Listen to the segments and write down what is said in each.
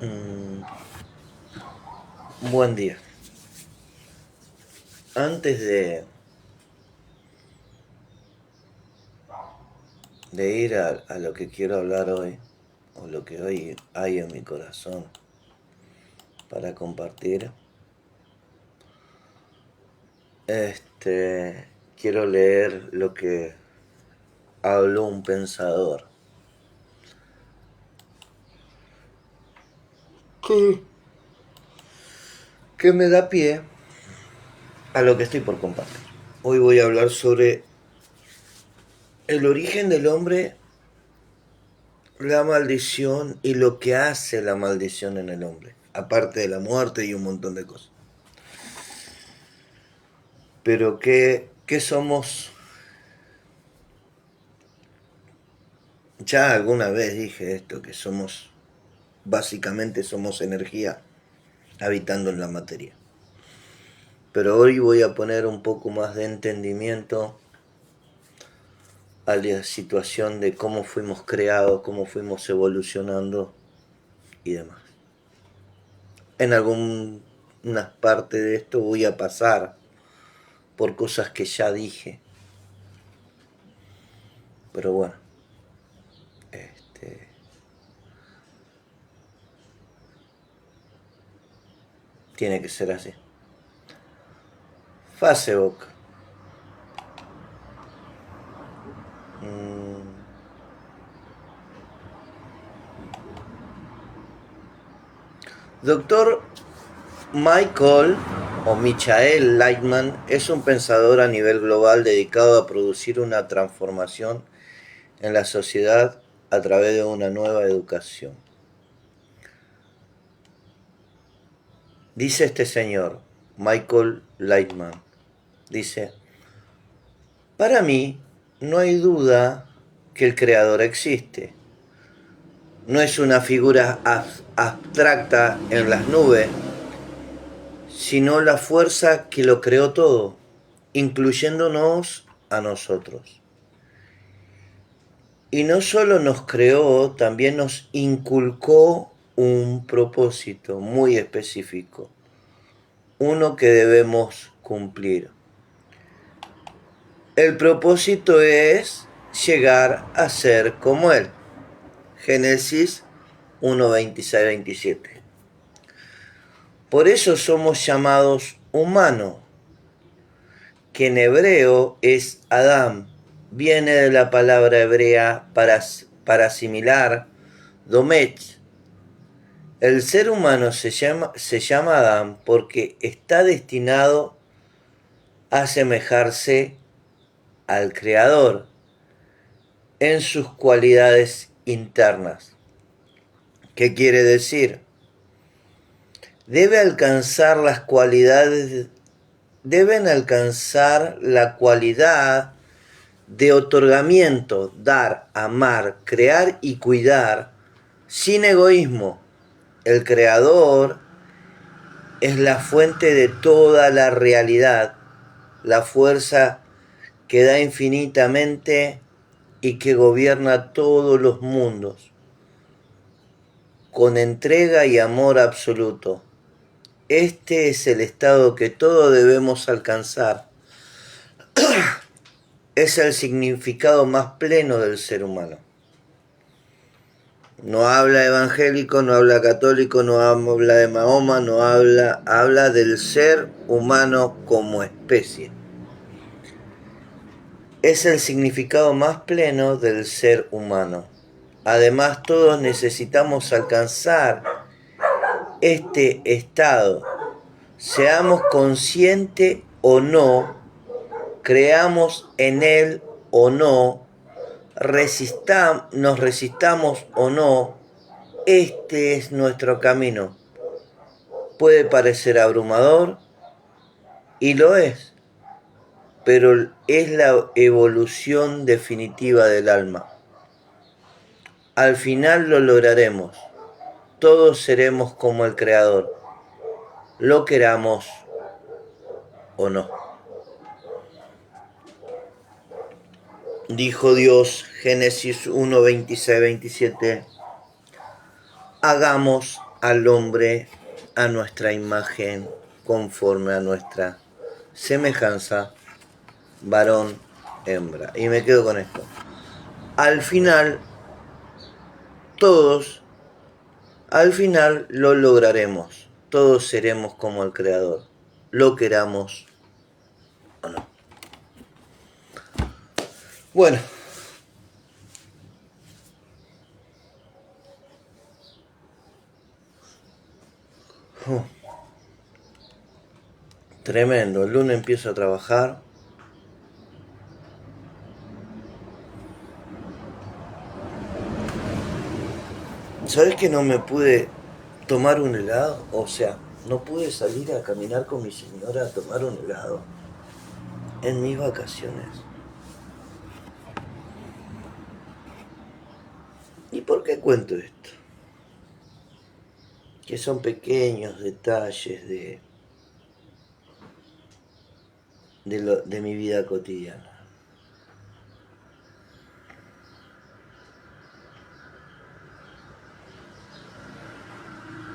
Mm, Buen día. Antes de ir a lo que quiero hablar hoy, o lo que hoy hay en mi corazón para compartir, quiero leer lo que habló un pensador que, que me da pie a lo que estoy por compartir. Hoy voy a hablar sobre el origen del hombre, la maldición y lo que hace la maldición en el hombre, aparte de la muerte y un montón de cosas. Pero ¿qué somos? Ya alguna vez dije esto, que básicamente somos energía habitando en la materia. Pero hoy voy a poner un poco más de entendimiento a la situación de cómo fuimos creados, cómo fuimos evolucionando y demás. En alguna parte de esto voy a pasar por cosas que ya dije. Pero bueno, este, tiene que ser así. Facebook. Mm, Doctor Michael o Michael Lightman es un pensador a nivel global dedicado a producir una transformación en la sociedad a través de una nueva educación. Dice este señor, Michael Lightman, dice, para mí no hay duda que el creador existe. No es una figura abstracta en las nubes, sino la fuerza que lo creó todo, incluyéndonos a nosotros. Y no solo nos creó, también nos inculcó un propósito muy específico, uno que debemos cumplir. El propósito es llegar a ser como Él. Génesis 1, 26, 27. Por eso somos llamados humanos, que en hebreo es Adam. Viene de la palabra hebrea para asimilar, domet. El ser humano se llama Adán porque está destinado a asemejarse al Creador en sus cualidades internas. ¿Qué quiere decir? Deben alcanzar la cualidad de otorgamiento, dar, amar, crear y cuidar sin egoísmo. El Creador es la fuente de toda la realidad, la fuerza que da infinitamente y que gobierna todos los mundos, con entrega y amor absoluto. Este es el estado que todos debemos alcanzar. Es el significado más pleno del ser humano. No habla evangélico, no habla católico, no habla de Mahoma, habla del ser humano como especie. Es el significado más pleno del ser humano. Además, todos necesitamos alcanzar este estado. Seamos conscientes o no, creamos en él o no, nos resistamos o no, este es nuestro camino. Puede parecer abrumador, y lo es, pero es la evolución definitiva del alma. Al final lo lograremos. Todos seremos como el Creador, lo queramos o no. Dijo Dios, Génesis 1, 26, 27, hagamos al hombre a nuestra imagen, conforme a nuestra semejanza, varón, hembra. Y me quedo con esto. Al final, todos, al final lo lograremos. Todos seremos como el Creador, lo queramos o no. Bueno. Tremendo, el lunes empiezo a trabajar. ¿Sabes que no me pude tomar un helado? O sea, no pude salir a caminar con mi señora a tomar un helado en mis vacaciones. ¿Y por qué cuento esto? Que son pequeños detalles de mi vida cotidiana.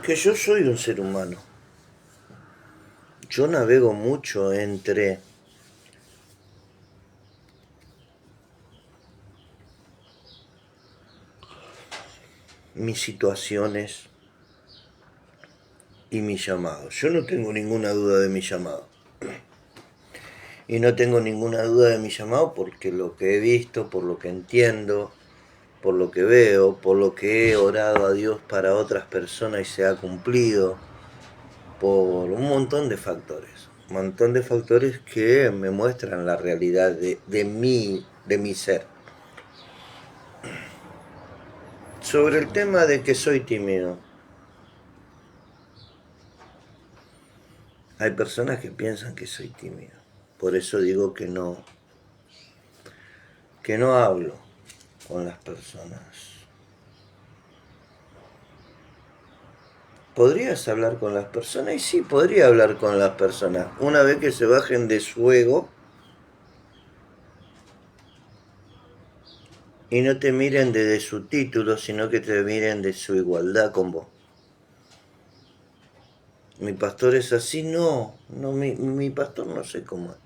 Que yo soy un ser humano. Yo navego mucho entre mis situaciones y mi llamado. Yo no tengo ninguna duda de mi llamado. Y no tengo ninguna duda de mi llamado porque lo que he visto, por lo que entiendo, por lo que veo, por lo que he orado a Dios para otras personas y se ha cumplido, por un montón de factores. Un montón de factores que me muestran la realidad de mi ser. Sobre el tema de que soy tímido. Hay personas que piensan que soy tímido. Por eso digo que no hablo con las personas. ¿Podrías hablar con las personas? Y sí, podría hablar con las personas. Una vez que se bajen de su ego y no te miren desde su título, sino que te miren de su igualdad con vos. Mi pastor es así, no, mi pastor no sé cómo es.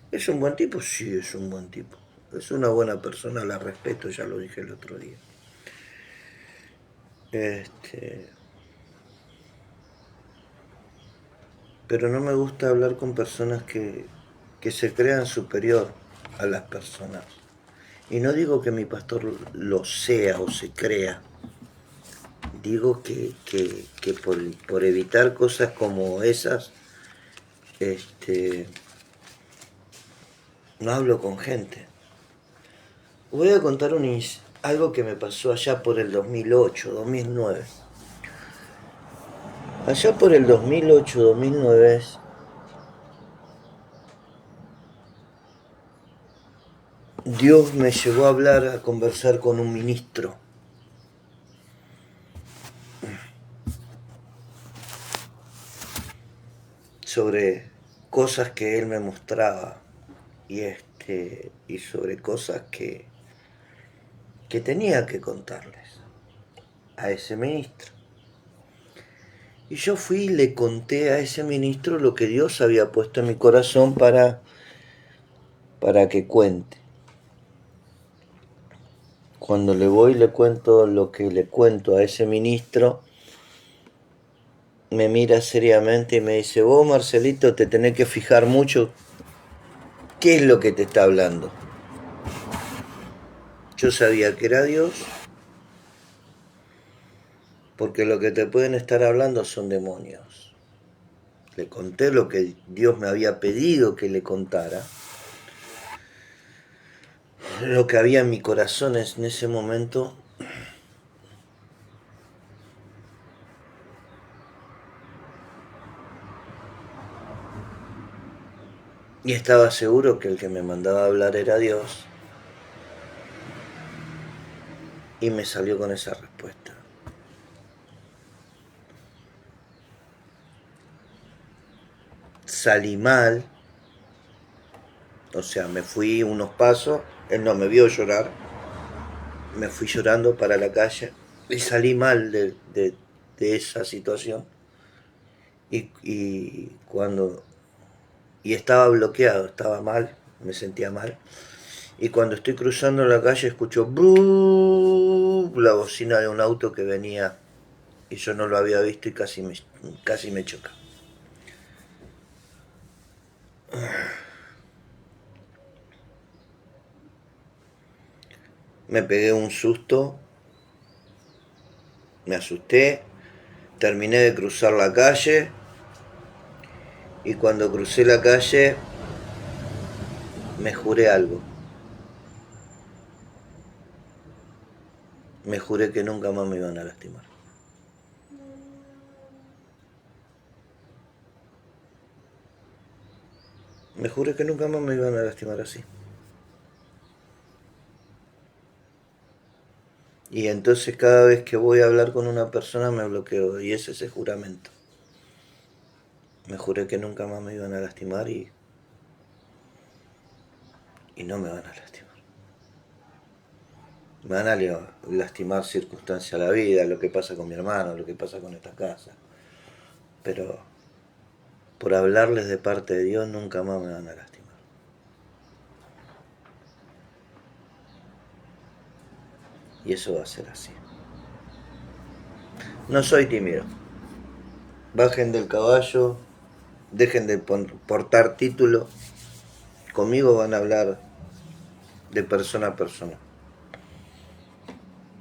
¿Es un buen tipo? Sí, es un buen tipo. Es una buena persona, la respeto, ya lo dije el otro día. Pero no me gusta hablar con personas que se crean superior a las personas. Y no digo que mi pastor lo sea o se crea. Digo que por evitar cosas como esas, no hablo con gente. Voy a contar algo que me pasó allá por el 2008, 2009. Allá por el 2008, 2009, Dios me llevó a hablar, a conversar con un ministro. Sobre cosas que él me mostraba y sobre cosas que tenía que contarles a ese ministro. Y yo fui y le conté a ese ministro lo que Dios había puesto en mi corazón para que cuente. Cuando le voy y le cuento lo que le cuento a ese ministro, me mira seriamente y me dice: vos, Marcelito, te tenés que fijar mucho qué es lo que te está hablando. Yo sabía que era Dios, porque lo que te pueden estar hablando son demonios. Le conté lo que Dios me había pedido que le contara, lo que había en mi corazón en ese momento. Y estaba seguro que el que me mandaba a hablar era Dios. Y me salió con esa respuesta. Salí mal. O sea, me fui unos pasos. Él no me vio llorar. Me fui llorando para la calle. Y salí mal de esa situación y estaba bloqueado, estaba mal, me sentía mal. Y cuando estoy cruzando la calle escucho ¡brum! La bocina de un auto que venía y yo no lo había visto y casi me choca. Me pegué un susto, me asusté, terminé de cruzar la calle y cuando crucé la calle me juré algo. Me juré que nunca más me iban a lastimar. Me juré que nunca más me iban a lastimar así. Y entonces cada vez que voy a hablar con una persona me bloqueo y es ese juramento. Me juré que nunca más me iban a lastimar y no me van a lastimar. Me van a lastimar circunstancias de la vida, lo que pasa con mi hermano, lo que pasa con esta casa. Pero por hablarles de parte de Dios nunca más me van a lastimar. Y eso va a ser así. No soy tímido. Bajen del caballo, dejen de portar título. Conmigo van a hablar de persona a persona.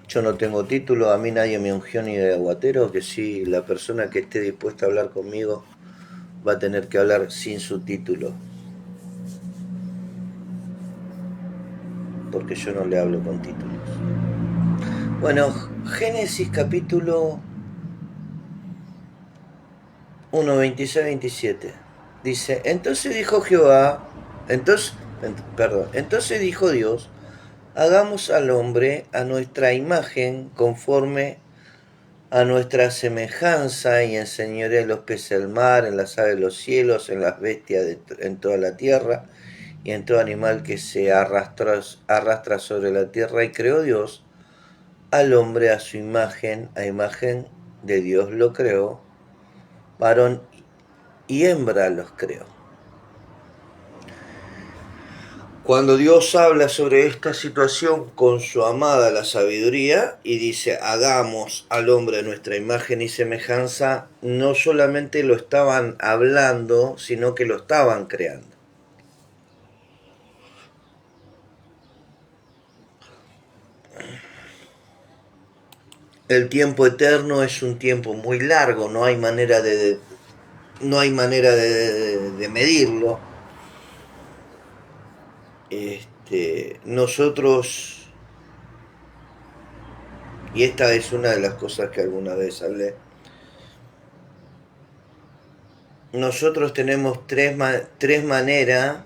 Yo no tengo título, a mí nadie me ungió ni de aguatero, que sí, la persona que esté dispuesta a hablar conmigo va a tener que hablar sin su título. Porque yo no le hablo con títulos. Bueno, Génesis capítulo 1, 26, 27. Dice, entonces dijo Jehová, entonces dijo Dios, hagamos al hombre a nuestra imagen, conforme a nuestra semejanza, y enseñoree en los peces del mar, en las aves de los cielos, en las bestias en toda la tierra, y en todo animal que se arrastra sobre la tierra. Y creó Dios al hombre a su imagen, a imagen de Dios lo creó, varón y hembra los creó. Cuando Dios habla sobre esta situación con su amada la sabiduría y dice, hagamos al hombre a nuestra imagen y semejanza, no solamente lo estaban hablando, sino que lo estaban creando. El tiempo eterno es un tiempo muy largo, no hay manera de medirlo. Nosotros, y esta es una de las cosas que alguna vez hablé, nosotros tenemos tres maneras.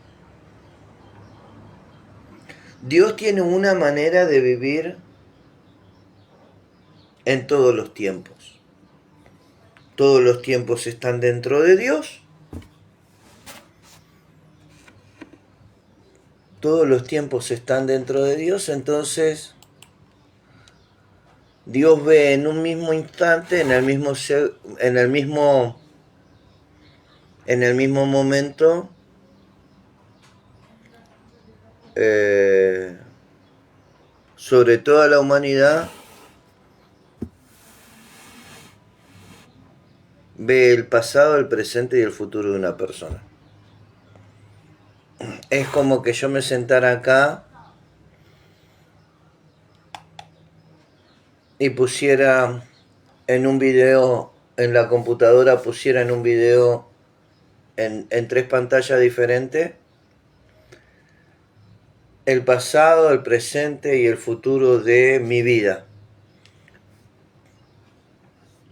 Dios tiene una manera de vivir en todos los tiempos. Todos los tiempos están dentro de Dios. Todos los tiempos están dentro de Dios, entonces Dios ve en un mismo instante, en el mismo momento, sobre toda la humanidad, ve el pasado, el presente y el futuro de una persona. Es como que yo me sentara acá y pusiera en un video, en la computadora pusiera en un video en 3 pantallas diferentes el pasado, el presente y el futuro de mi vida.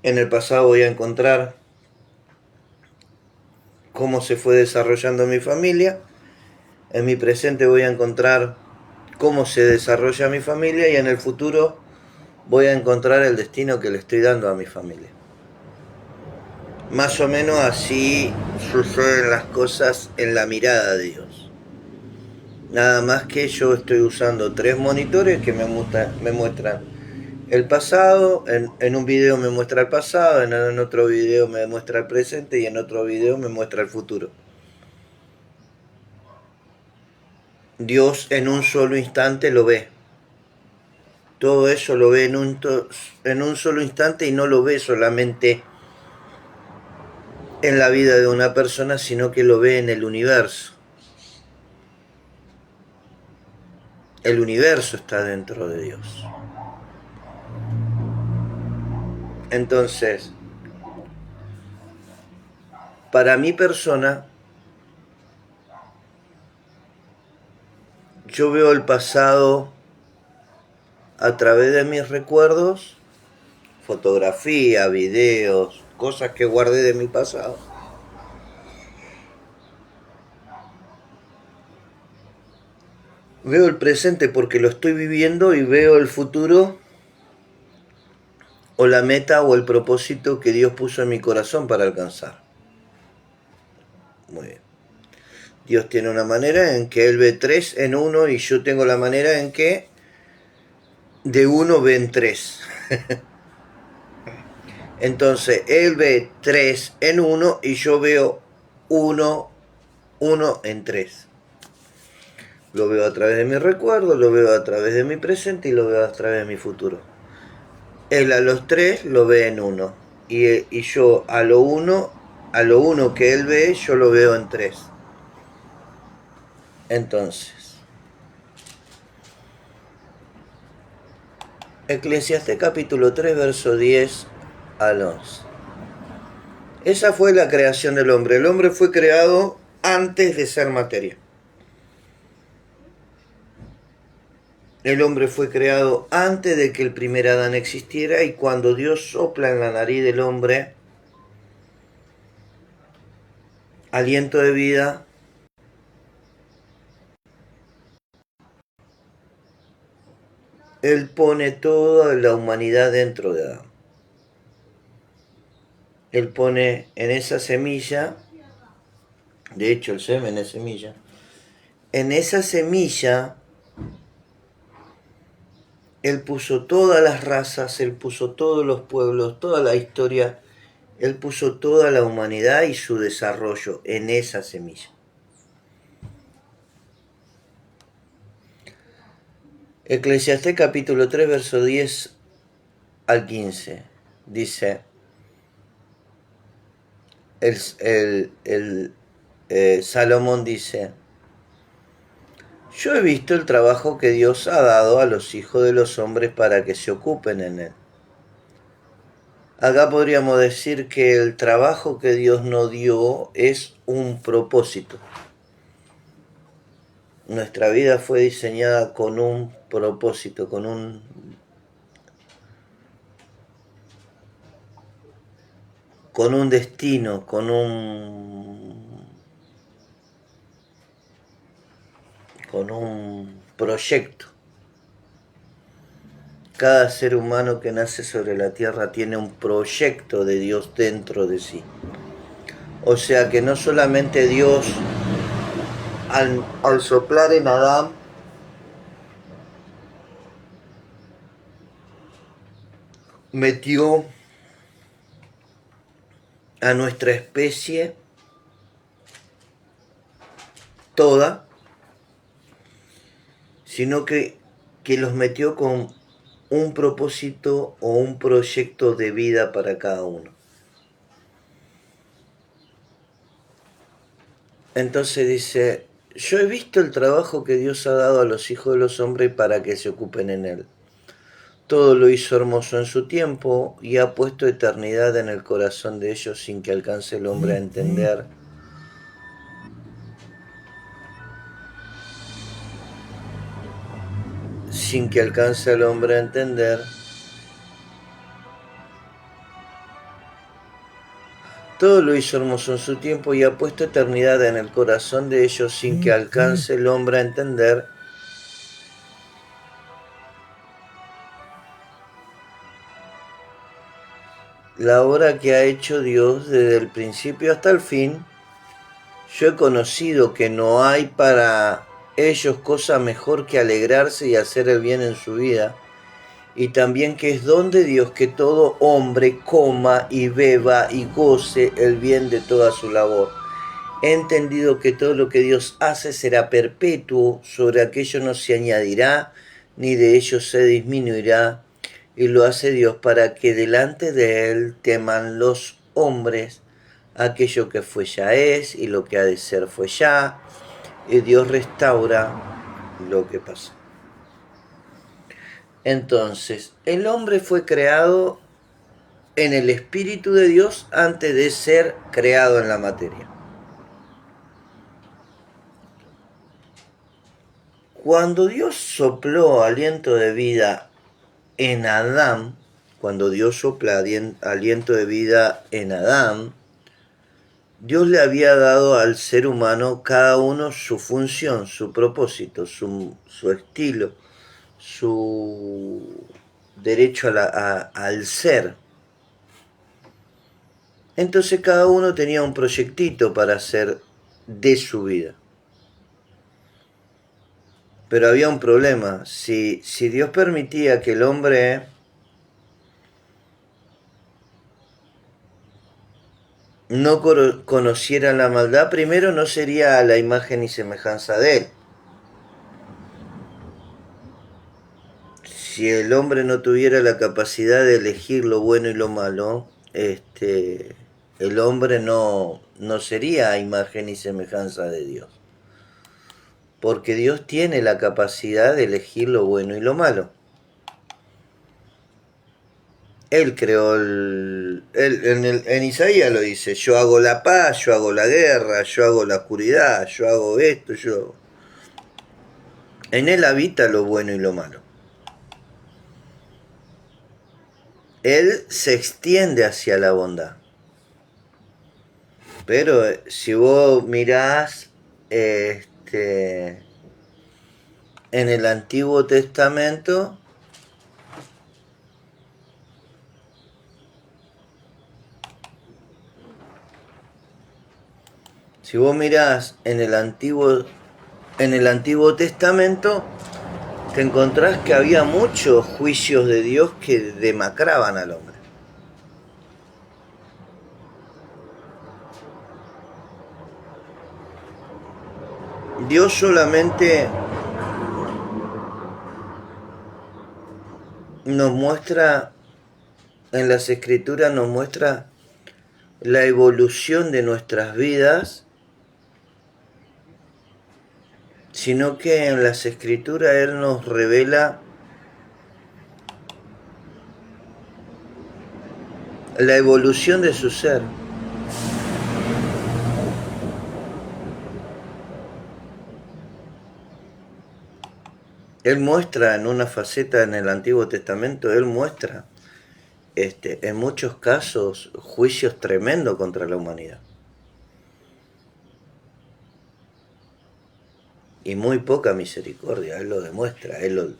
En el pasado voy a encontrar cómo se fue desarrollando mi familia. En mi presente voy a encontrar cómo se desarrolla mi familia y en el futuro voy a encontrar el destino que le estoy dando a mi familia. Más o menos así suceden las cosas en la mirada de Dios. Nada más que yo estoy usando 3 monitores que me muestran el pasado, en un video me muestra el pasado, en otro video me muestra el presente y en otro video me muestra el futuro. Dios en un solo instante lo ve. Todo eso lo ve en un solo instante y no lo ve solamente en la vida de una persona, sino que lo ve en el universo. El universo está dentro de Dios. Entonces, para mi persona, yo veo el pasado a través de mis recuerdos, fotografía, videos, cosas que guardé de mi pasado. Veo el presente porque lo estoy viviendo y veo el futuro o la meta o el propósito que Dios puso en mi corazón para alcanzar. Muy bien. Dios tiene una manera en que Él ve 3 en 1 y yo tengo la manera en que de 1 ven 3. Entonces, Él ve 3 en 1 y yo veo 1 en 3. Lo veo a través de mi recuerdo, lo veo a través de mi presente y lo veo a través de mi futuro. Él a los 3 lo ve en 1 y yo a lo 1 que Él ve, yo lo veo en 3. Entonces, Eclesiastés capítulo 3, verso 10 al 11. Esa fue la creación del hombre. El hombre fue creado antes de ser materia. El hombre fue creado antes de que el primer Adán existiera y cuando Dios sopla en la nariz del hombre aliento de vida, Él pone toda la humanidad dentro de Adán. Él pone en esa semilla, de hecho el semen es semilla, en esa semilla Él puso todas las razas, Él puso todos los pueblos, toda la historia, Él puso toda la humanidad y su desarrollo en esa semilla. Eclesiastés capítulo 3, verso 10 al 15, dice, Salomón dice, yo he visto el trabajo que Dios ha dado a los hijos de los hombres para que se ocupen en él. Acá podríamos decir que el trabajo que Dios nos dio es un propósito. Nuestra vida fue diseñada con un propósito, con un destino, con un proyecto. Cada ser humano que nace sobre la tierra tiene un proyecto de Dios dentro de sí. O sea que no solamente Dios, al soplar en Adán, metió a nuestra especie toda, sino que los metió con un propósito o un proyecto de vida para cada uno. Entonces dice, yo he visto el trabajo que Dios ha dado a los hijos de los hombres para que se ocupen en él. Todo lo hizo hermoso en su tiempo y ha puesto eternidad en el corazón de ellos sin que alcance el hombre a entender. Sin que alcance el hombre a entender. Todo lo hizo hermoso en su tiempo y ha puesto eternidad en el corazón de ellos sin que alcance el hombre a entender. La obra que ha hecho Dios desde el principio hasta el fin. Yo he conocido que no hay para ellos cosa mejor que alegrarse y hacer el bien en su vida y también que es don de Dios que todo hombre coma y beba y goce el bien de toda su labor. He entendido que todo lo que Dios hace será perpetuo, sobre aquello no se añadirá, ni de ello se disminuirá, y lo hace Dios para que delante de Él teman los hombres. Aquello que fue ya es, y lo que ha de ser fue ya, y Dios restaura lo que pasó. Entonces, el hombre fue creado en el Espíritu de Dios antes de ser creado en la materia. Cuando Dios sopló aliento de vida en Adán, cuando Dios sopla aliento de vida en Adán, Dios le había dado al ser humano cada uno su función, su propósito, su estilo, su derecho al ser. Entonces cada uno tenía un proyectito para hacer de su vida. Pero había un problema. Si Dios permitía que el hombre no conociera la maldad, primero no sería a la imagen y semejanza de Él. Si el hombre no tuviera la capacidad de elegir lo bueno y lo malo, el hombre no sería a imagen y semejanza de Dios. Porque Dios tiene la capacidad de elegir lo bueno y lo malo. Él creó en Isaías lo dice, yo hago la paz, yo hago la guerra, yo hago la oscuridad, yo hago esto, yo... En Él habita lo bueno y lo malo. Él se extiende hacia la bondad. Pero si vos mirás en el Antiguo Testamento, si vos mirás en el Antiguo Testamento, te encontrás que había muchos juicios de Dios que demacraban al hombre. Dios solamente nos muestra, en las Escrituras nos muestra la evolución de nuestras vidas, sino que en las Escrituras Él nos revela la evolución de su ser. Él muestra en una faceta en el Antiguo Testamento, Él muestra en muchos casos juicios tremendos contra la humanidad. Y muy poca misericordia, Él lo demuestra. El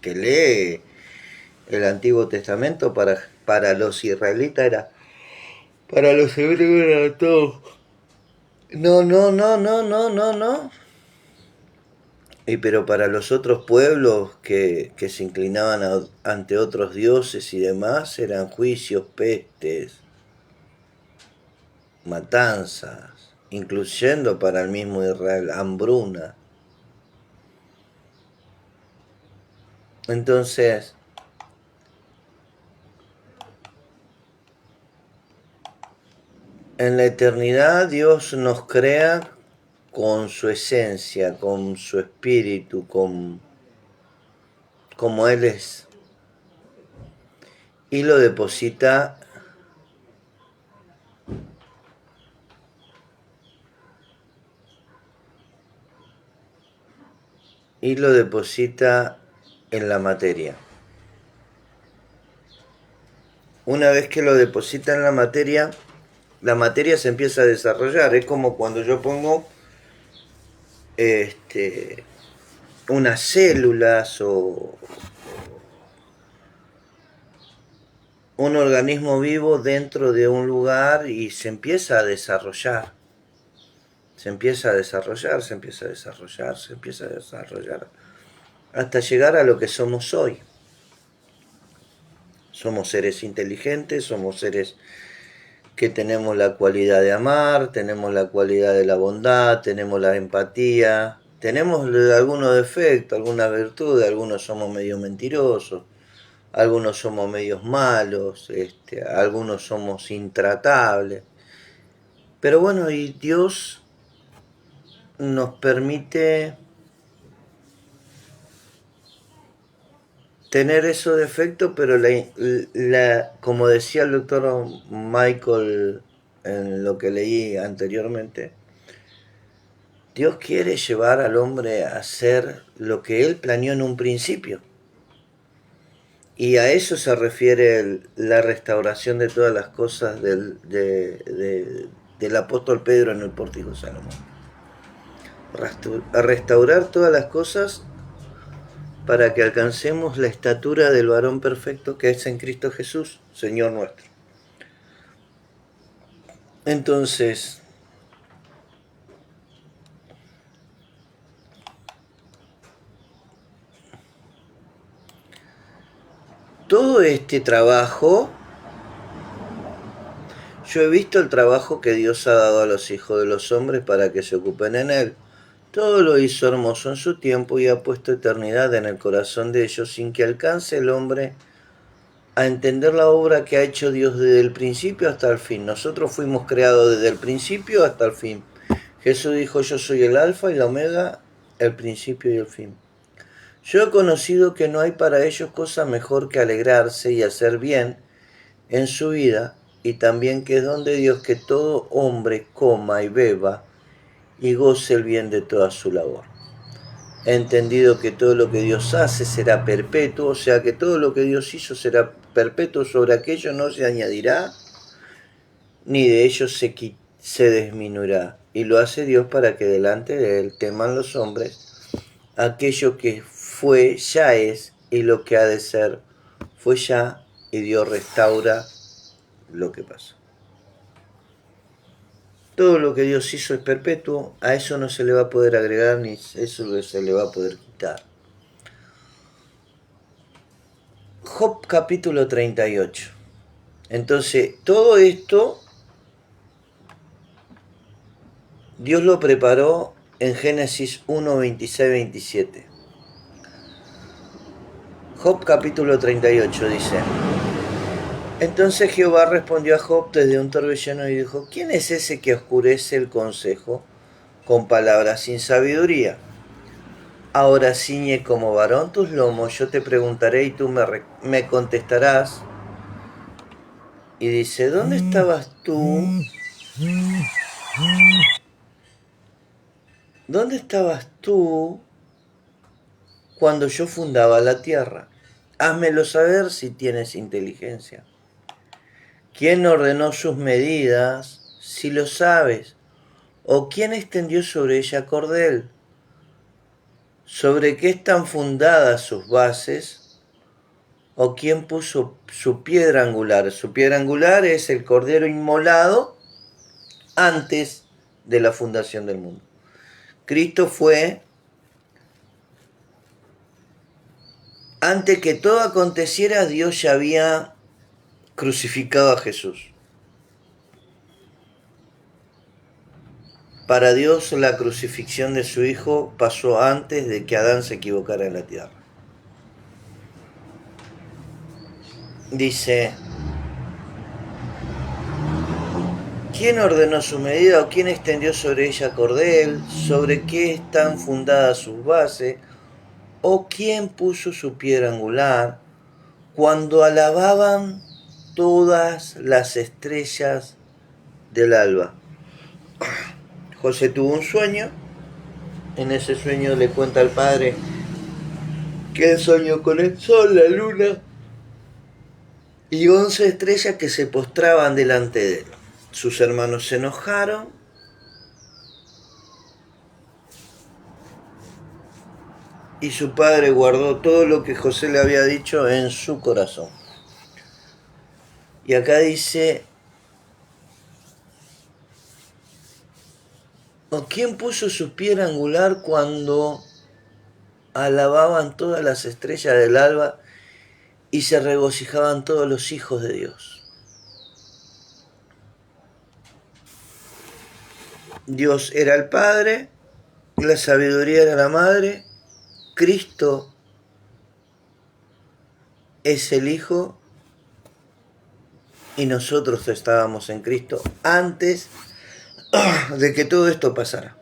que lee el Antiguo Testamento para los israelitas era, para los hebreos era todo. No. Pero para los otros pueblos que se inclinaban ante otros dioses y demás, eran juicios, pestes, matanzas, incluyendo para el mismo Israel, hambruna. Entonces, en la eternidad Dios nos crea con su esencia, con su espíritu, como Él es. Y lo deposita en la materia. Una vez que lo deposita en la materia se empieza a desarrollar. Es como cuando yo pongo unas células o un organismo vivo dentro de un lugar y se empieza a desarrollar. Se empieza a desarrollar hasta llegar a lo que somos hoy. Somos seres inteligentes, somos seres que tenemos la cualidad de amar, tenemos la cualidad de la bondad, tenemos la empatía, tenemos algunos defectos, algunas virtudes, algunos somos medio mentirosos, algunos somos medios malos, algunos somos intratables. Pero bueno, y Dios nos permite tener esos defectos, pero como decía el doctor Michael en lo que leí anteriormente, Dios quiere llevar al hombre a hacer lo que Él planeó en un principio. Y a eso se refiere la restauración de todas las cosas del apóstol Pedro en el Pórtico de Salomón. A restaurar todas las cosas para que alcancemos la estatura del varón perfecto que es en Cristo Jesús, Señor nuestro. Entonces, todo este trabajo, yo he visto el trabajo que Dios ha dado a los hijos de los hombres para que se ocupen en él. Todo lo hizo hermoso en su tiempo y ha puesto eternidad en el corazón de ellos sin que alcance el hombre a entender la obra que ha hecho Dios desde el principio hasta el fin. Nosotros fuimos creados desde el principio hasta el fin. Jesús dijo, yo soy el alfa y la omega, el principio y el fin. Yo he conocido que no hay para ellos cosa mejor que alegrarse y hacer bien en su vida, y también que es don de Dios que todo hombre coma y beba y goce el bien de toda su labor. He entendido que todo lo que Dios hace será perpetuo, o sea que todo lo que Dios hizo será perpetuo, sobre aquello no se añadirá, ni de ello se disminuirá. Y lo hace Dios para que delante de Él teman los hombres aquello que fue, ya es, y lo que ha de ser, fue ya, y Dios restaura lo que pasó. Todo lo que Dios hizo es perpetuo, a eso no se le va a poder agregar, ni eso se le va a poder quitar. Job capítulo 38. Entonces, todo esto Dios lo preparó en Génesis 1, 26, 27. Job capítulo 38 dice: Entonces Jehová respondió a Job desde un torbellino y dijo: ¿Quién es ese que oscurece el consejo con palabras sin sabiduría? Ahora ciñe como varón tus lomos, yo te preguntaré y tú me contestarás. Y dice: ¿Dónde estabas tú? ¿Dónde estabas tú cuando yo fundaba la tierra? Házmelo saber si tienes inteligencia. ¿Quién ordenó sus medidas, si lo sabes? ¿O quién extendió sobre ella cordel? ¿Sobre qué están fundadas sus bases? ¿O quién puso su piedra angular? Su piedra angular es el cordero inmolado antes de la fundación del mundo. Cristo fue, antes que todo aconteciera, Dios ya había crucificado a Jesús. Para Dios la crucifixión de su Hijo pasó antes de que Adán se equivocara en la tierra. Dice: ¿Quién ordenó su medida o quién extendió sobre ella cordel? ¿Sobre qué están fundadas sus bases? ¿O quién puso su piedra angular? Cuando alababan todas las estrellas del alba. José tuvo un sueño. En ese sueño le cuenta al padre que él soñó con el sol, la luna y 11 estrellas que se postraban delante de él. Sus hermanos se enojaron y su padre guardó todo lo que José le había dicho en su corazón. Y acá dice: ¿O quién puso su piedra angular cuando alababan todas las estrellas del alba y se regocijaban todos los hijos de Dios. Dios era el Padre, la sabiduría era la Madre, Cristo es el Hijo y nosotros estábamos en Cristo antes de que todo esto pasara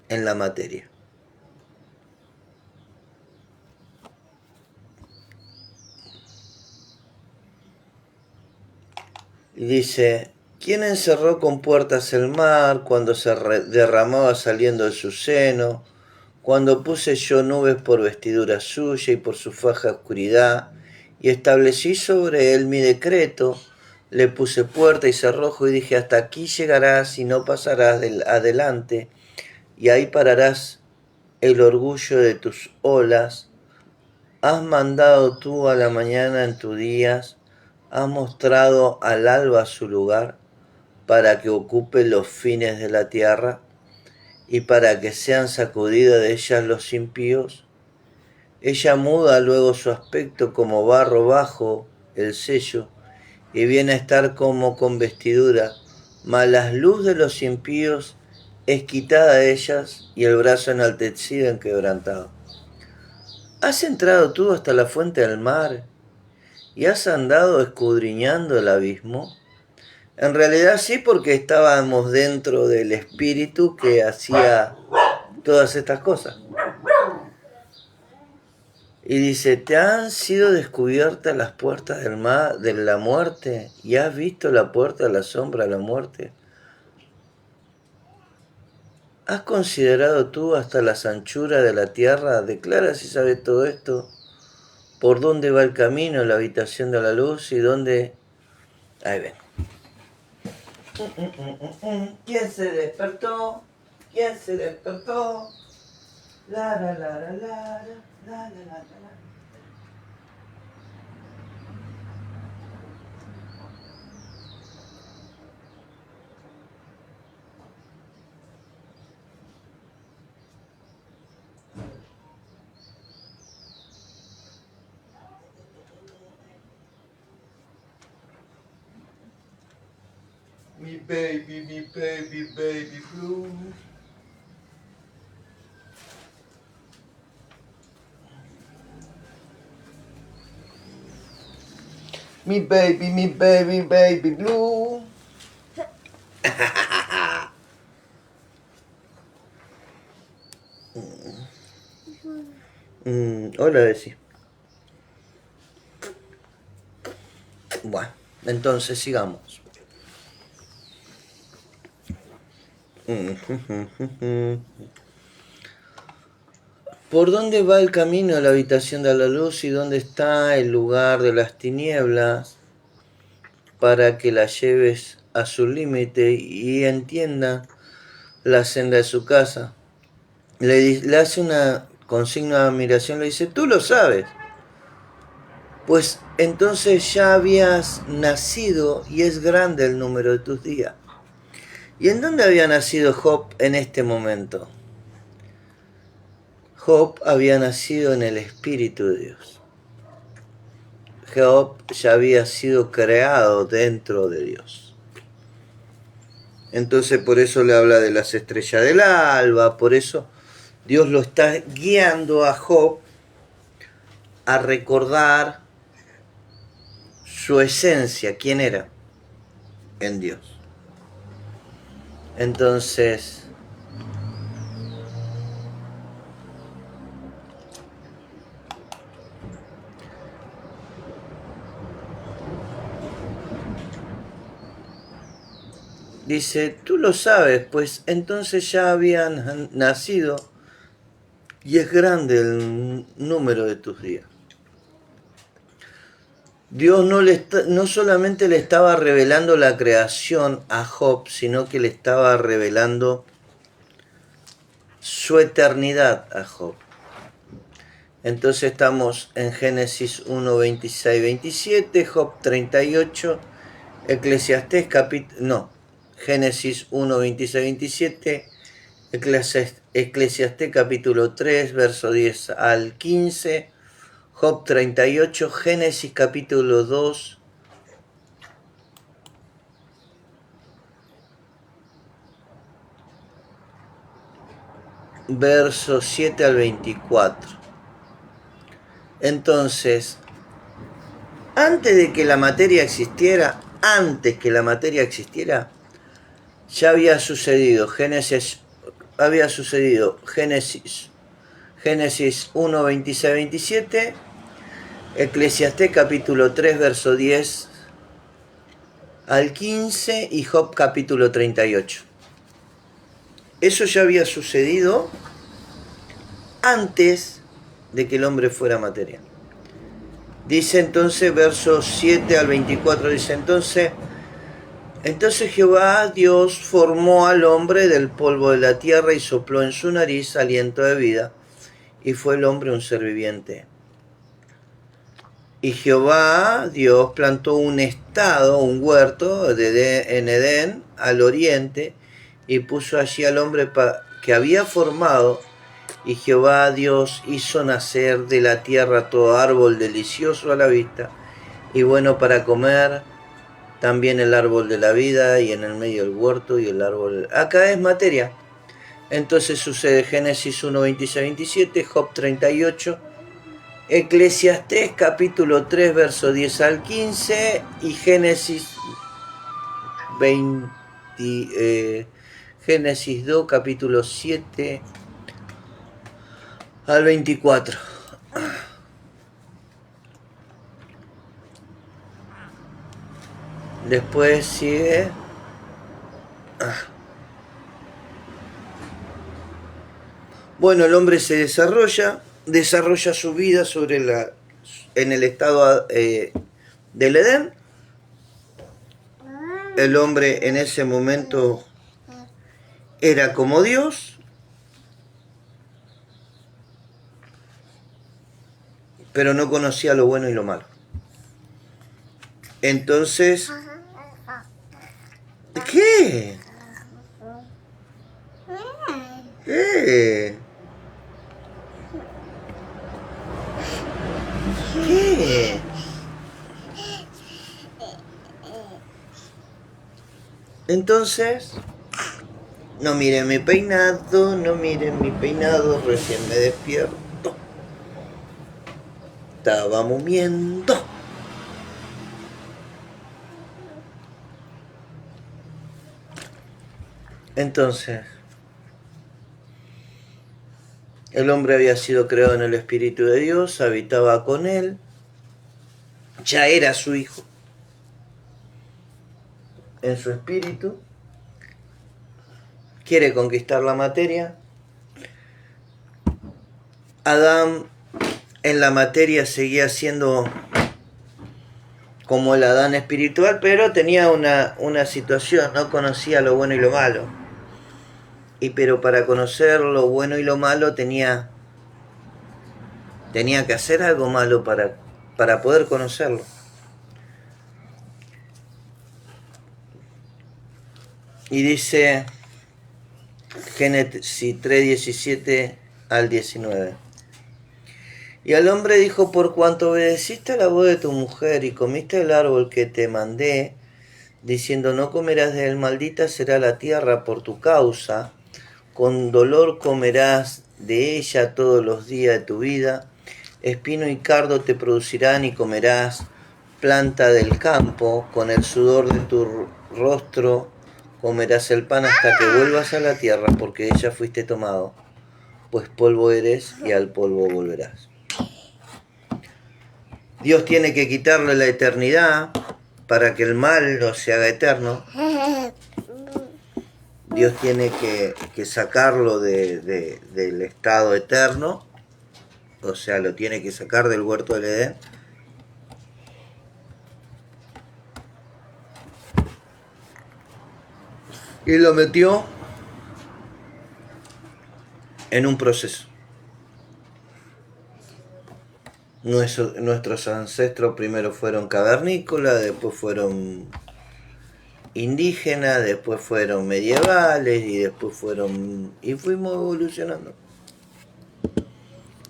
en la materia. Y dice, ¿quién encerró con puertas el mar cuando se derramaba saliendo de su seno? Cuando puse yo nubes por vestidura suya y por su faja oscuridad, y establecí sobre él mi decreto, le puse puerta y cerrojo y dije, hasta aquí llegarás y no pasarás adelante, y ahí pararás el orgullo de tus olas. Has mandado tú a la mañana en tus días, has mostrado al alba su lugar, para que ocupe los fines de la tierra, y para que sean sacudidos de ellas los impíos. Ella muda luego su aspecto como barro bajo el sello, y viene a estar como con vestidura, mas la luz de los impíos es quitada de ellas, y el brazo enaltecido en quebrantado. ¿Has entrado tú hasta la fuente del mar, y has andado escudriñando el abismo? En realidad sí, porque estábamos dentro del espíritu que hacía todas estas cosas. Y dice, ¿te han sido descubiertas las puertas del mar, de la muerte? ¿Y has visto la puerta de la sombra de la muerte? ¿Has considerado tú hasta las anchuras de la tierra? Declara si sabes todo esto. ¿Por dónde va el camino, la habitación de la luz y dónde...? Ahí ven. ¿Quién se despertó? ¿Quién se despertó? La la la la la la la la la. Mi baby blue. Mi baby blue. Hola, Desi. Bueno, entonces sigamos. ¿Por dónde va el camino a la habitación de la luz y dónde está el lugar de las tinieblas para que la lleves a su límite y entienda la senda de su casa? Le hace una consigna de admiración, le dice, tú lo sabes. Pues entonces ya habías nacido y es grande el número de tus días. ¿Y en dónde había nacido Job en este momento? Job había nacido en el Espíritu de Dios. Job ya había sido creado dentro de Dios. Entonces por eso le habla de las estrellas del alba, por eso Dios lo está guiando a Job a recordar su esencia, quién era en Dios. Entonces, dice, tú lo sabes, pues entonces ya habían nacido y es grande el número de tus días. Dios no solamente le estaba revelando la creación a Job, sino que le estaba revelando su eternidad a Job. Entonces estamos en Génesis 1, 26, 27, Job 38, Eclesiastés Génesis 1, 26, 27, Eclesiastés capítulo 3, verso 10 al 15, Job 38, Génesis capítulo 2, versos 7 al 24. Entonces, antes que la materia existiera, ya había sucedido Génesis 1, 26, 27, Eclesiastés capítulo 3, verso 10 al 15 y Job capítulo 38. Eso ya había sucedido antes de que el hombre fuera materia. Dice entonces, versos 7 al 24, dice entonces Jehová Dios formó al hombre del polvo de la tierra y sopló en su nariz aliento de vida, y fue el hombre un ser viviente. Y Jehová Dios plantó un huerto en Edén, al oriente, y puso allí al hombre que había formado. Y Jehová Dios hizo nacer de la tierra todo árbol delicioso a la vista y bueno para comer, también el árbol de la vida, y en el medio el huerto y el árbol. Acá es materia. Entonces sucede Génesis 1, 26, 27, Job 38, Eclesiastés capítulo 3, verso 10 al 15 y Génesis 2, capítulo 7 al 24. Después sigue. Bueno, el hombre se desarrolla su vida en el estado del Edén. El hombre en ese momento era como Dios, pero no conocía lo bueno y lo malo. Entonces, ¿qué? ¿Qué? ¿Qué? Entonces, no miren mi peinado, recién me despierto. Estaba momiendo. Entonces, el hombre había sido creado en el Espíritu de Dios, habitaba con él, ya era su hijo, en su espíritu, quiere conquistar la materia. Adán en la materia seguía siendo como el Adán espiritual, pero tenía una situación, no conocía lo bueno y lo malo. Pero para conocer lo bueno y lo malo tenía que hacer algo malo para poder conocerlo. Y dice Génesis 3, 17 al 19. Y al hombre dijo: por cuanto obedeciste a la voz de tu mujer y comiste el árbol que te mandé, diciendo no comerás de él, maldita será la tierra por tu causa, con dolor comerás de ella todos los días de tu vida, espino y cardo te producirán y comerás planta del campo, con el sudor de tu rostro comerás el pan hasta que vuelvas a la tierra, porque de ella fuiste tomado, pues polvo eres y al polvo volverás. Dios tiene que quitarle la eternidad para que el mal no se haga eterno. Dios tiene que sacarlo del estado eterno, o sea, lo tiene que sacar del huerto del Edén. Y lo metió en un proceso. Nuestros ancestros primero fueron cavernícolas, después fueron indígenas, después fueron medievales y después fuimos evolucionando.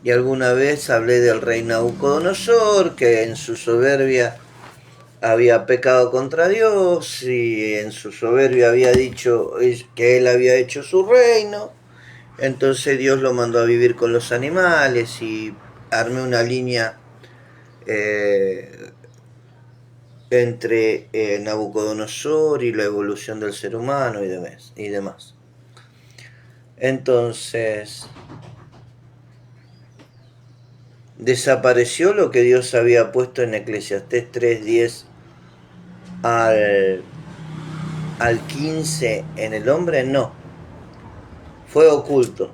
Y alguna vez hablé del rey Nabucodonosor, que en su soberbia había pecado contra Dios y en su soberbia había dicho que él había hecho su reino. Entonces Dios lo mandó a vivir con los animales y armé una línea entre Nabucodonosor y la evolución del ser humano y demás. Entonces, desapareció lo que Dios había puesto en Eclesiastés 3:10 al 15 en el hombre, no, fue oculto.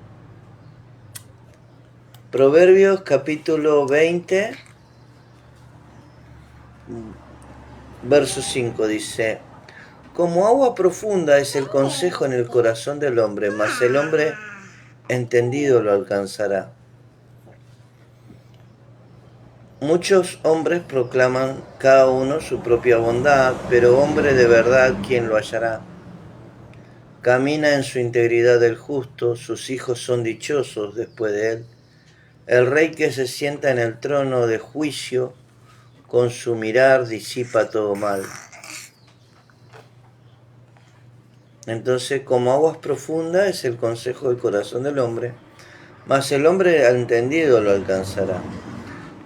Proverbios capítulo 20, verso 5 dice: como agua profunda es el consejo en el corazón del hombre, mas el hombre entendido lo alcanzará. Muchos hombres proclaman cada uno su propia bondad, pero hombre de verdad, ¿quién lo hallará? Camina en su integridad el justo, sus hijos son dichosos después de él. El rey que se sienta en el trono de juicio, con su mirar disipa todo mal. Entonces, como aguas profundas es el consejo del corazón del hombre, mas el hombre entendido lo alcanzará.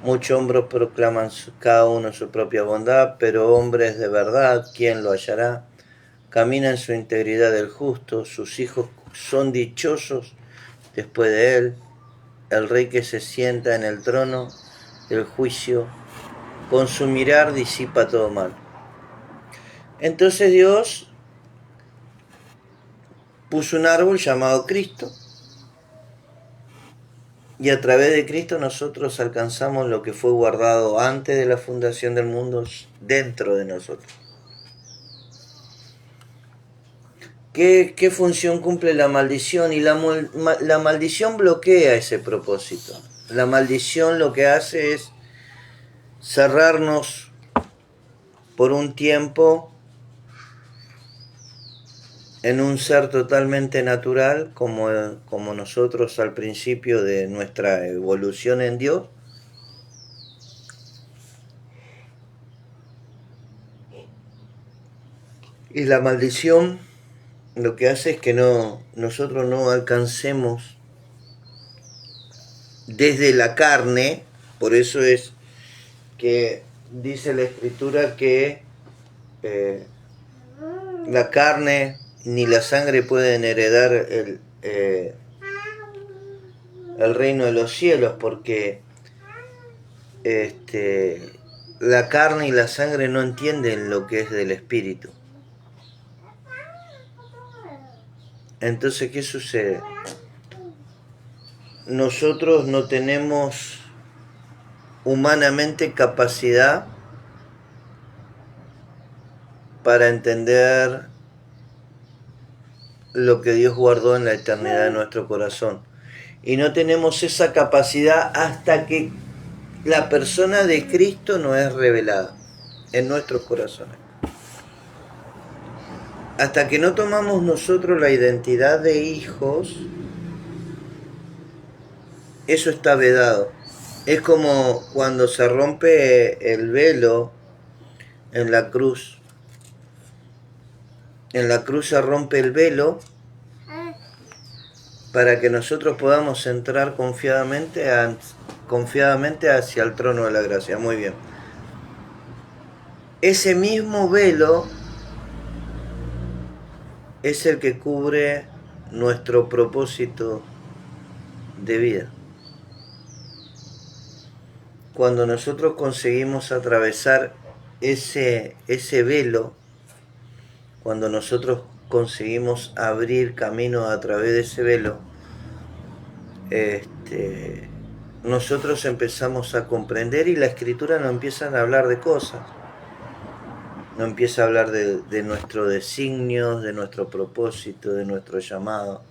Muchos hombres proclaman cada uno su propia bondad, pero hombres de verdad, ¿quién lo hallará? Camina en su integridad el justo, sus hijos son dichosos después de él. El rey que se sienta en el trono del juicio, con su mirar disipa todo mal. Entonces Dios puso un árbol llamado Cristo, y a través de Cristo nosotros alcanzamos lo que fue guardado antes de la fundación del mundo dentro de nosotros. ¿Qué función cumple la maldición? Y la maldición bloquea ese propósito. La maldición lo que hace es cerrarnos por un tiempo en un ser totalmente natural, como nosotros al principio de nuestra evolución en Dios. Y la maldición lo que hace es que nosotros no alcancemos desde la carne. Por eso es que dice la Escritura que la carne ni la sangre pueden heredar el reino de los cielos, porque la carne y la sangre no entienden lo que es del espíritu. Entonces, ¿qué sucede? Nosotros no tenemos humanamente capacidad para entender lo que Dios guardó en la eternidad de nuestro corazón. Y no tenemos esa capacidad hasta que la persona de Cristo no es revelada en nuestros corazones. Hasta que no tomamos nosotros la identidad de hijos, eso está vedado. Es como cuando se rompe el velo en la cruz. En la cruz se rompe el velo para que nosotros podamos entrar confiadamente hacia el trono de la gracia. Muy bien. Ese mismo velo es el que cubre nuestro propósito de vida. Cuando nosotros conseguimos atravesar ese velo, cuando nosotros conseguimos abrir camino a través de ese velo, nosotros empezamos a comprender, y la Escritura nos empieza a hablar de cosas. Nos empieza a hablar de nuestro designio, de nuestro propósito, de nuestro llamado.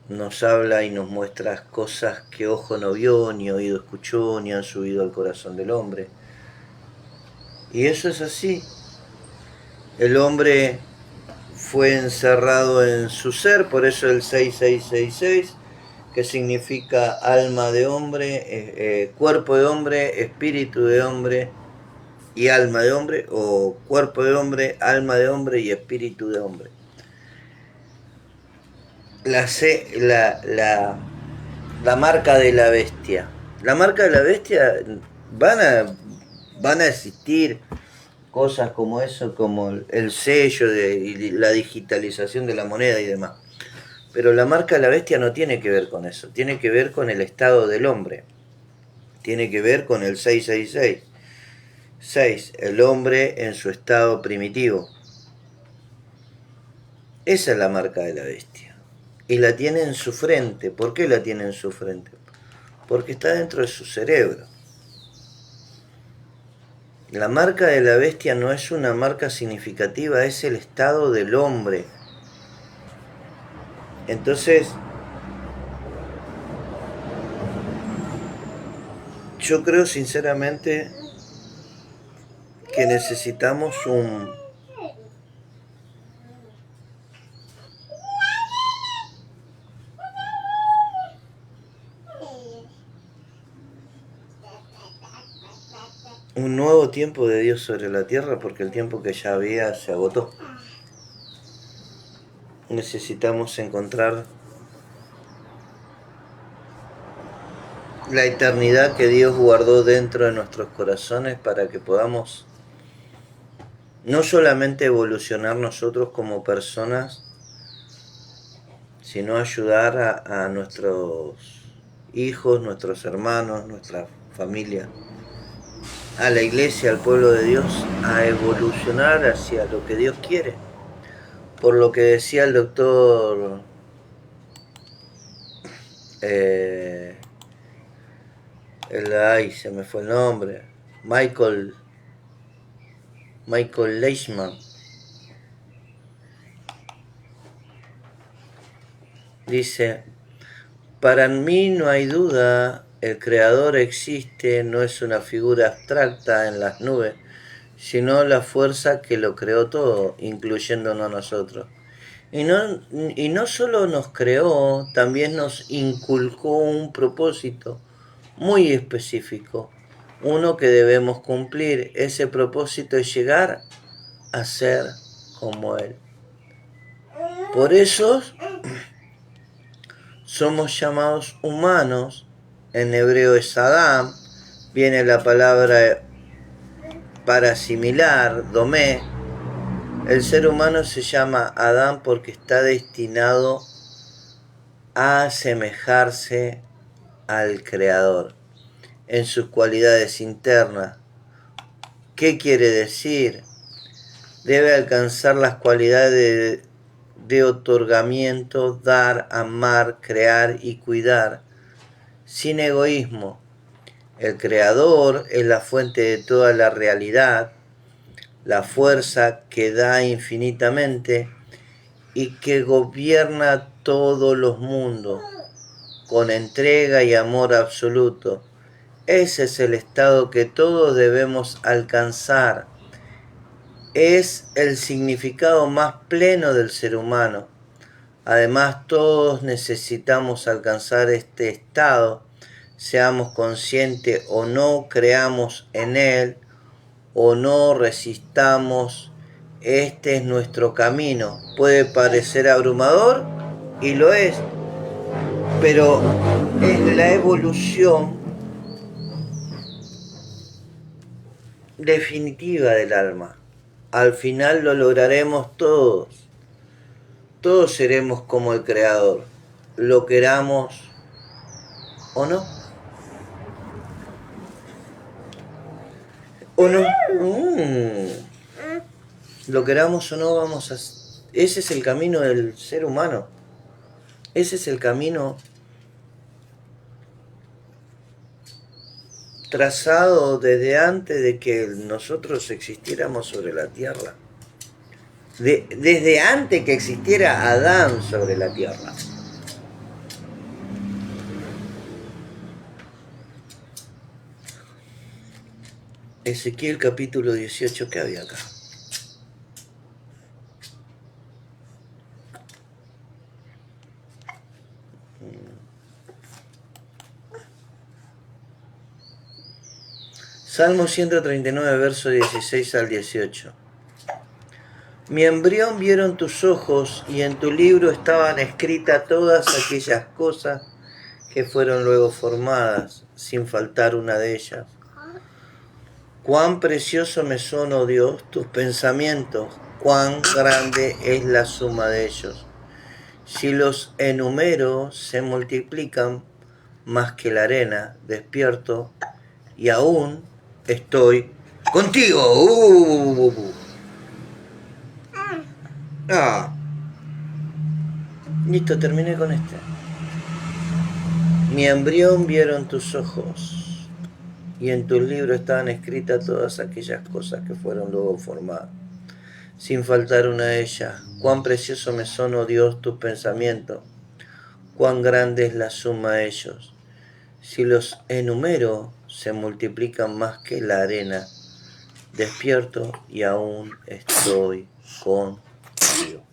Nos habla y nos muestra cosas que ojo no vio, ni oído escuchó, ni han subido al corazón del hombre. Y eso es así. El hombre fue encerrado en su ser, por eso el 6666 que significa alma de hombre, cuerpo de hombre, espíritu de hombre y alma de hombre, o cuerpo de hombre, alma de hombre y espíritu de hombre. La marca de la bestia. La marca de la bestia van a existir cosas como eso, como el sello y la digitalización de la moneda y demás. Pero la marca de la bestia no tiene que ver con eso, tiene que ver con el estado del hombre, tiene que ver con el 666. 6. El hombre en su estado primitivo. Esa es la marca de la bestia. Y la tiene en su frente. ¿Por qué la tiene en su frente? Porque está dentro de su cerebro. La marca de la bestia no es una marca significativa, es el estado del hombre. Entonces, yo creo sinceramente que necesitamos un nuevo tiempo de Dios sobre la tierra, porque el tiempo que ya había se agotó. Necesitamos encontrar la eternidad que Dios guardó dentro de nuestros corazones para que podamos no solamente evolucionar nosotros como personas, sino ayudar a nuestros hijos, nuestros hermanos, nuestra familia, a la iglesia, al pueblo de Dios, a evolucionar hacia lo que Dios quiere. Por lo que decía el doctor se me fue el nombre, Michael Leishman, dice: para mí no hay duda, el creador existe, no es una figura abstracta en las nubes, sino la fuerza que lo creó todo, incluyéndonos nosotros. Y no solo nos creó, también nos inculcó un propósito muy específico, uno que debemos cumplir. Ese propósito es llegar a ser como Él. Por eso somos llamados humanos. En hebreo es Adam, viene la palabra para asimilar, domé. El ser humano se llama Adán porque está destinado a asemejarse al Creador en sus cualidades internas. ¿Qué quiere decir? Debe alcanzar las cualidades de otorgamiento, dar, amar, crear y cuidar, sin egoísmo. El Creador es la fuente de toda la realidad, la fuerza que da infinitamente y que gobierna todos los mundos con entrega y amor absoluto. Ese es el estado que todos debemos alcanzar. Es el significado más pleno del ser humano. Además, todos necesitamos alcanzar este estado, seamos conscientes o no, creamos en él o no resistamos. Este es nuestro camino. Puede parecer abrumador, y lo es, pero es la evolución definitiva del alma. Al final lo lograremos todos. Todos seremos como el Creador, lo queramos o no. ¿O no? Lo queramos o no, vamos a... Ese es el camino del ser humano. Ese es el camino trazado desde antes de que nosotros existiéramos sobre la tierra. Desde antes que existiera Adán sobre la tierra. Ezequiel capítulo 18, ¿qué había acá? Salmo 139, verso 16 al 18. Mi embrión vieron tus ojos, y en tu libro estaban escritas todas aquellas cosas que fueron luego formadas, sin faltar una de ellas. Cuán precioso me son, oh Dios, tus pensamientos, cuán grande es la suma de ellos. Si los enumero, se multiplican más que la arena. Despierto y aún estoy contigo. Ah, listo, terminé con este. Mi embrión vieron tus ojos, y en tus libros estaban escritas todas aquellas cosas que fueron luego formadas, sin faltar una de ellas. Cuán precioso me son, oh Dios, tus pensamientos, cuán grande es la suma de ellos. Si los enumero, se multiplican más que la arena. Despierto y aún estoy contigo.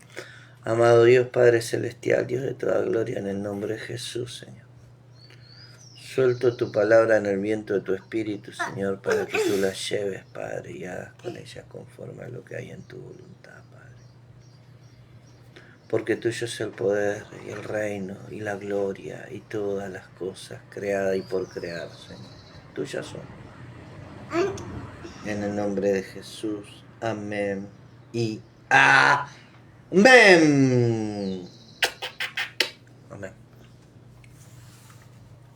Amado Dios, Padre Celestial, Dios de toda gloria, en el nombre de Jesús, Señor. Suelto tu palabra en el viento de tu espíritu, Señor, para que tú la lleves, Padre, y hagas con ella conforme a lo que hay en tu voluntad, Padre. Porque tuyo es el poder y el reino y la gloria y todas las cosas creadas y por crear, Señor. Tuyas son. En el nombre de Jesús. Amén y amén.